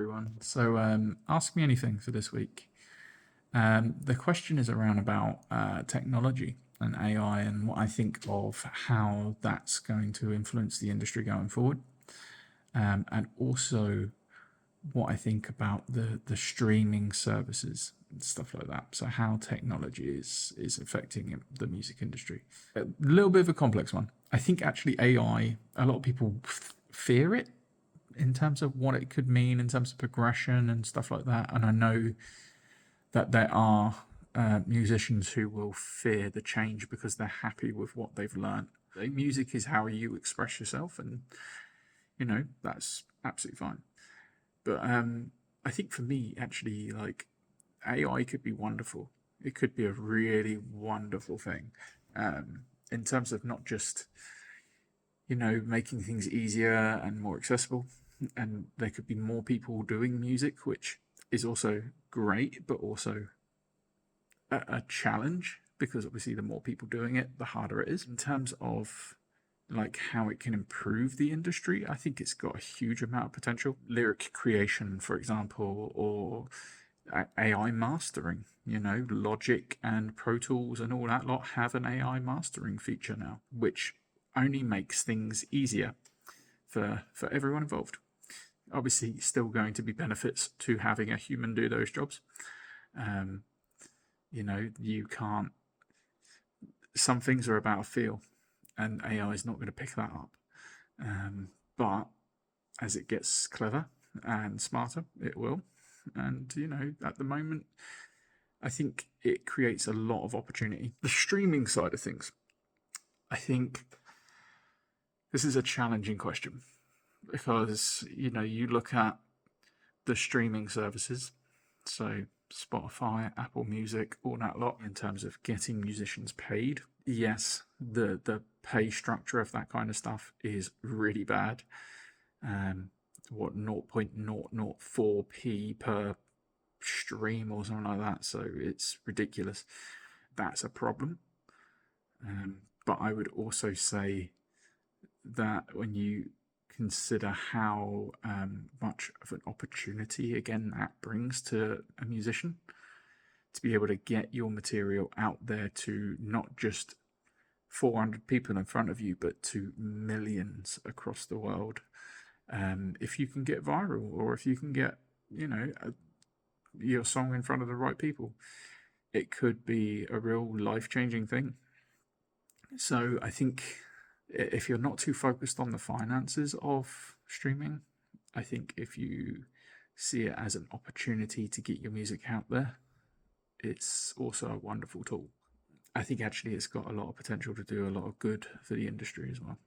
everyone. So, ask me anything for this week. The question is around about technology and AI and what I think of how that's going to influence the industry going forward, and also what I think about the streaming services and stuff like that. So, how technology is affecting the music industry. A little bit of a complex one. I think actually AI. A lot of people fear it in terms of what it could mean in terms of progression and stuff like that. And I know that there are musicians who will fear the change because they're happy with what they've learned. Music is how you express yourself, and that's absolutely fine. But I think for me, actually, like AI could be wonderful. It could be a really wonderful thing in terms of not just making things easier and more accessible, and there could be more people doing music, which is also great, but also a challenge because obviously the more people doing it, the harder it is. In terms of like how it can improve the industry, I think it's got a huge amount of potential. Lyric creation, for example, or AI mastering. Logic and Pro Tools and all that lot have an AI mastering feature now, which only makes things easier for everyone involved. Obviously, still going to be benefits to having a human do those jobs. You can't. Some things are about a feel, and AI is not going to pick that up. But as it gets clever and smarter, it will. And at the moment, I think it creates a lot of opportunity. The streaming side of things, I think this is a challenging question because you look at the streaming services, so Spotify, Apple Music, all that lot, in terms of getting musicians paid. Yes, the pay structure of that kind of stuff is really bad. What 0.004p per stream or something like that, so it's ridiculous. That's a problem. But I would also say that when you consider how much of an opportunity again that brings to a musician to be able to get your material out there to not just 400 people in front of you, but to millions across the world. If you can get viral, or if you can get your song in front of the right people, it could be a real life-changing thing. So I think if you're not too focused on the finances of streaming, I think if you see it as an opportunity to get your music out there, it's also a wonderful tool. I think actually it's got a lot of potential to do a lot of good for the industry as well.